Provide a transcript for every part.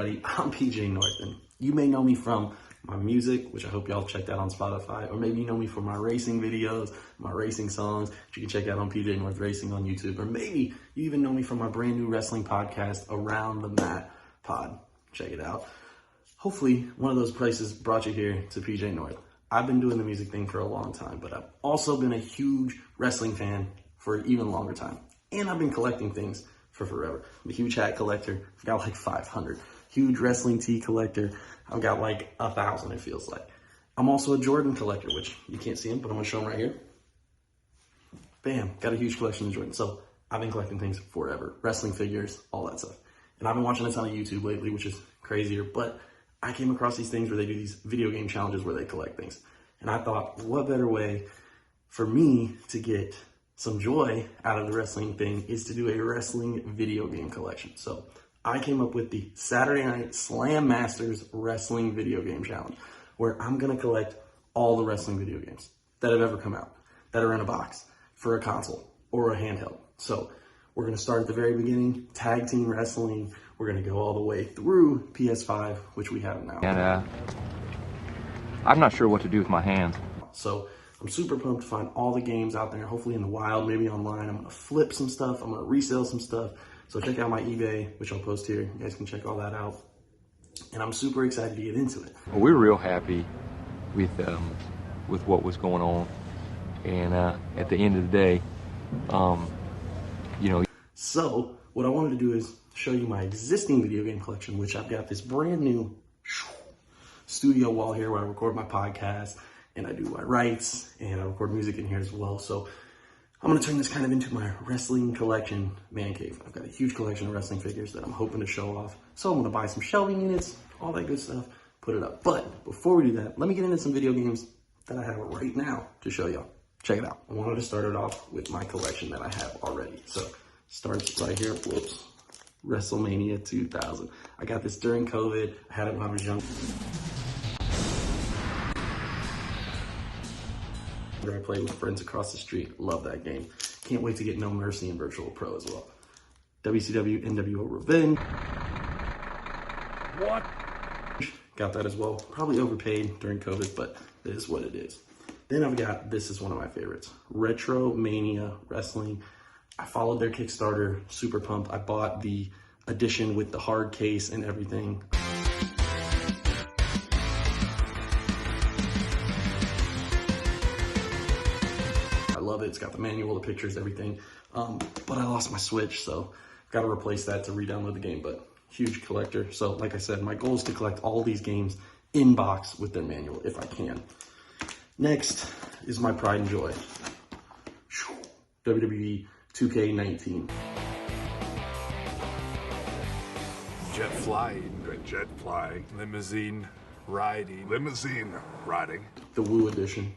everybody? I'm PJ North, and you may know me from my music, which I hope y'all checked out on Spotify, or maybe you know me from my racing videos, my racing songs, which you can check out on PJ North Racing on YouTube, or maybe you even know me from my brand new wrestling podcast, Around the Mat Pod. Check it out. Hopefully, one of those places brought you here to PJ North. I've been doing the music thing for a long time, but I've also been a huge wrestling fan for an even longer time. And I've been collecting things for forever. I'm a huge hat collector. I've got like 500. Huge wrestling tee collector. I've got like 1,000, it feels like. I'm also a Jordan collector, which you can't see them, but I'm gonna show them right here. Bam, got a huge collection of Jordan. So I've been collecting things forever. Wrestling figures, all that stuff. And I've been watching a ton of YouTube lately, which is crazier, but I came across these things where they do these video game challenges where they collect things. And I thought, what better way for me to get some joy out of the wrestling thing is to do a wrestling video game collection. So I came up with the Saturday Night Slam Masters Wrestling Video Game Challenge, where I'm gonna collect all the wrestling video games that have ever come out, that are in a box for a console or a handheld. So we're gonna start at the very beginning, tag team wrestling. We're gonna go all the way through PS5, which we have now. And I'm not sure what to do with my hands. So I'm super pumped to find all the games out there, hopefully in the wild, maybe online. I'm gonna flip some stuff, I'm gonna resell some stuff. So check out my eBay, which I'll post here. You guys can check all that out. And I'm super excited to get into it. Well, we're real happy with what was going on. And at the end of the day, you know. So what I wanted to do is show you my existing video game collection, which I've got this brand new studio wall here where I record my podcast and I do my writes and I record music in here as well. So I'm gonna turn this kind of into my wrestling collection man cave. I've got a huge collection of wrestling figures that I'm hoping to show off. So I'm gonna buy some shelving units, all that good stuff, put it up. But before we do that, let me get into some video games that I have right now to show y'all. Check it out. I wanted to start it off with my collection that I have already. So starts right here, whoops, WrestleMania 2000. I got this during COVID. I had it when I was young. I played with friends across the street. Love that game. Can't wait to get No Mercy in Virtual Pro as well. WCW NWO Revenge. What? Got that as well. Probably overpaid during COVID, but it is what it is. Then I've got, this is one of my favorites, Retro Mania Wrestling. I followed their Kickstarter, super pumped. I bought the edition with the hard case and everything. I love it. It's got the manual, the pictures, everything. But I lost my Switch, so I've got to replace that to re-download the game, but huge collector. So like I said, my goal is to collect all these games in box with their manual if I can. Next is my pride and joy. WWE 2K19. Jet flying. Limousine riding. The Woo edition.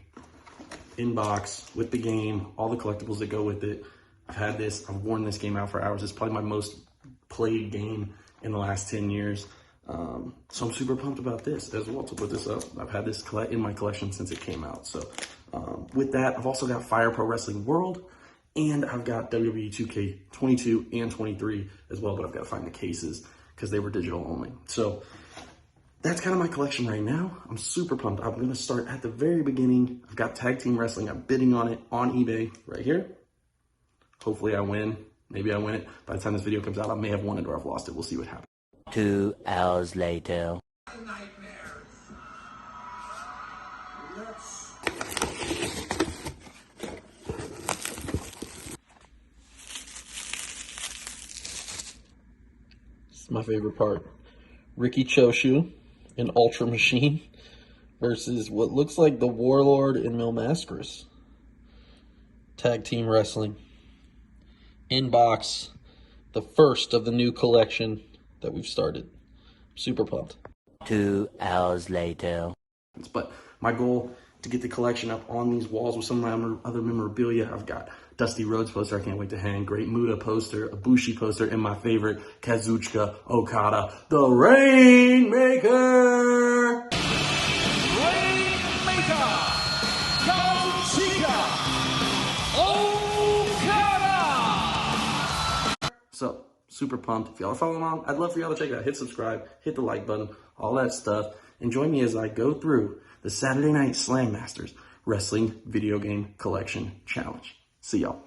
In box with the game, all the collectibles that go with it. I've had this, I've worn this game out for hours. It's probably my most played game in the last 10 years. So I'm super pumped about this as well to put this up. I've had this in my collection since it came out. So with that, I've also got Fire Pro Wrestling World, and I've got WWE 2K22 and 23 as well, but I've got to find the cases because they were digital only. So that's kind of my collection right now. I'm super pumped. I'm going to start at the very beginning. I've got Tag Team Wrestling. I'm bidding on it on eBay right here. Hopefully I win. Maybe I win it. By the time this video comes out, I may have won it or I've lost it. We'll see what happens. 2 hours later. This is my favorite part. Ricky Choshu in Ultra Machine versus what looks like the Warlord in Mil Mascaras. Tag Team Wrestling. In box. The first of the new collection that we've started. Super pumped. 2 hours later. But my goal to get the collection up on these walls with some of my other memorabilia. I've got Dusty Rhodes poster I can't wait to hang, Great Muta poster, a Bushi poster, and my favorite, Kazuchika Okada, the Rainmaker! Rainmaker! Kazuchika Okada! So, Super pumped. If y'all are following along, I'd love for y'all to check it out. Hit subscribe, hit the like button, all that stuff. And join me as I go through the Saturday Night Slam Masters Wrestling Video Game Collection Challenge. See y'all.